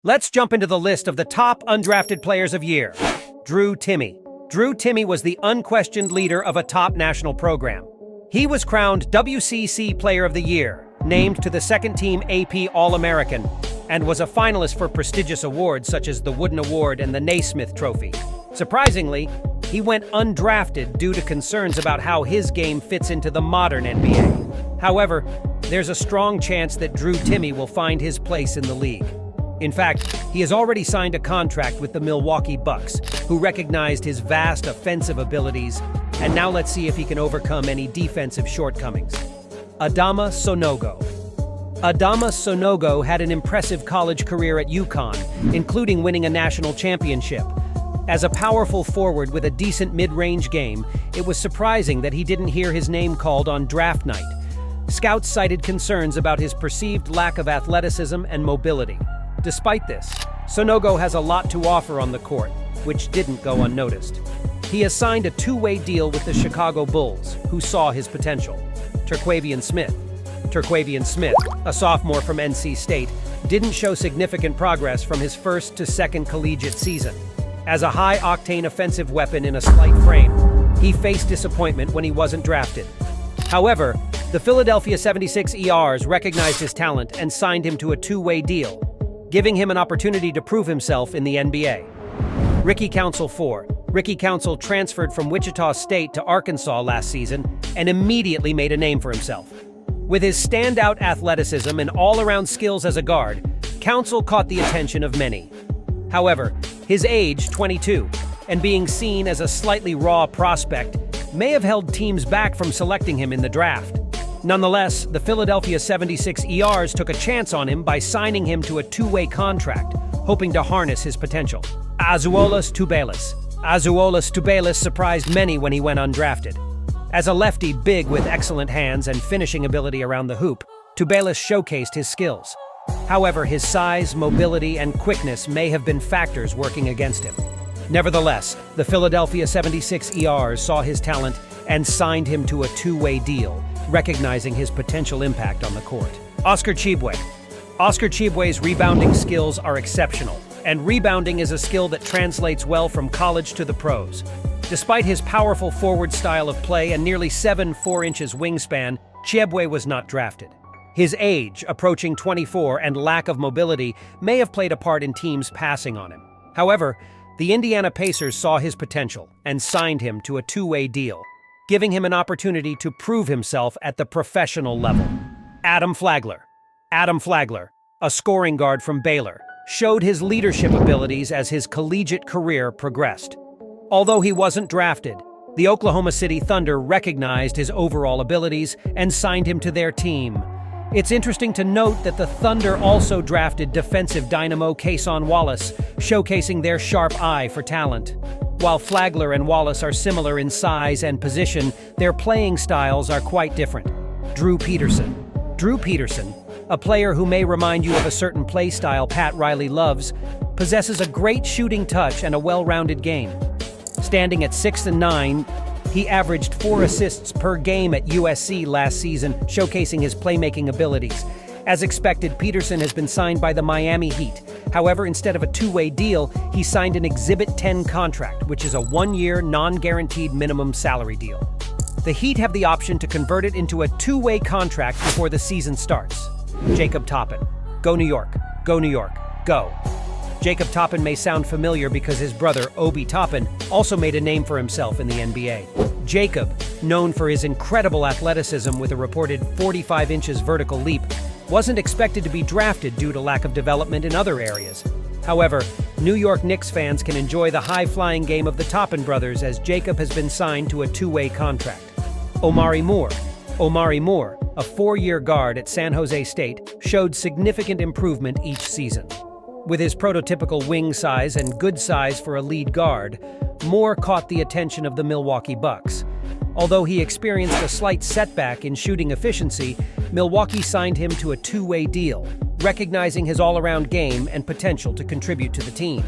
Let's jump into the list of the top undrafted players of year. Drew Timme. Drew Timme was the unquestioned leader of a top national program. He was crowned WCC Player of the Year, named to the second-team AP All-American, and was a finalist for prestigious awards such as the Wooden Award and the Naismith Trophy. Surprisingly, he went undrafted due to concerns about how his game fits into the modern NBA. However, there's a strong chance that Drew Timme will find his place in the league. In fact, he has already signed a contract with the Milwaukee Bucks, who recognized his vast offensive abilities, and now let's see if he can overcome any defensive shortcomings. Adama Sanogo. Adama Sanogo had an impressive college career at UConn, including winning a national championship. As a powerful forward with a decent mid-range game, it was surprising that he didn't hear his name called on draft night. Scouts cited concerns about his perceived lack of athleticism and mobility. Despite this, Sanogo has a lot to offer on the court, which didn't go unnoticed. He has signed a two-way deal with the Chicago Bulls, who saw his potential. Terquavion Smith, a sophomore from NC State, didn't show significant progress from his first to second collegiate season. As a high-octane offensive weapon in a slight frame, he faced disappointment when he wasn't drafted. However, the Philadelphia 76ers recognized his talent and signed him to a two-way deal, giving him an opportunity to prove himself in the NBA. Ricky Council 4. Ricky Council transferred from Wichita State to Arkansas last season and immediately made a name for himself. With his standout athleticism and all-around skills as a guard, Council caught the attention of many. However, his age, 22, and being seen as a slightly raw prospect, may have held teams back from selecting him in the draft. Nonetheless, the Philadelphia 76ers took a chance on him by signing him to a two-way contract, hoping to harness his potential. Azuolas Tubelis surprised many when he went undrafted. As a lefty big with excellent hands and finishing ability around the hoop, Tubelis showcased his skills. However, his size, mobility, and quickness may have been factors working against him. Nevertheless, the Philadelphia 76ers saw his talent and signed him to a two-way deal, recognizing his potential impact on the court. Oscar Tshiebwe's rebounding skills are exceptional, and rebounding is a skill that translates well from college to the pros. Despite his powerful forward style of play and nearly 7'4" wingspan, Tshiebwe was not drafted. His age, approaching 24, and lack of mobility may have played a part in teams passing on him. However, the Indiana Pacers saw his potential and signed him to a two-way deal, giving him an opportunity to prove himself at the professional level. Adam Flagler, a scoring guard from Baylor, showed his leadership abilities as his collegiate career progressed. Although he wasn't drafted, the Oklahoma City Thunder recognized his overall abilities and signed him to their team. It's interesting to note that the Thunder also drafted defensive dynamo Cason Wallace, showcasing their sharp eye for talent. While Flagler and Wallace are similar in size and position, their playing styles are quite different. Drew Peterson, a player who may remind you of a certain play style Pat Riley loves, possesses a great shooting touch and a well-rounded game. Standing at 6'9", he averaged 4 assists per game at USC last season, showcasing his playmaking abilities. As expected, Peterson has been signed by the Miami Heat. However, instead of a two-way deal, he signed an Exhibit 10 contract, which is a one-year, non-guaranteed minimum salary deal. The Heat have the option to convert it into a two-way contract before the season starts. Jacob Toppin. Go New York. Go New York. Go. Jacob Toppin may sound familiar because his brother, Obi Toppin, also made a name for himself in the NBA. Jacob, known for his incredible athleticism with a reported 45 inches vertical leap, wasn't expected to be drafted due to lack of development in other areas. However, New York Knicks fans can enjoy the high-flying game of the Toppin brothers as Jacob has been signed to a two-way contract. Omari Moore, a 4-year guard at San Jose State, showed significant improvement each season. With his prototypical wing size and good size for a lead guard, Moore caught the attention of the Milwaukee Bucks. Although he experienced a slight setback in shooting efficiency, Milwaukee signed him to a two-way deal, recognizing his all-around game and potential to contribute to the team.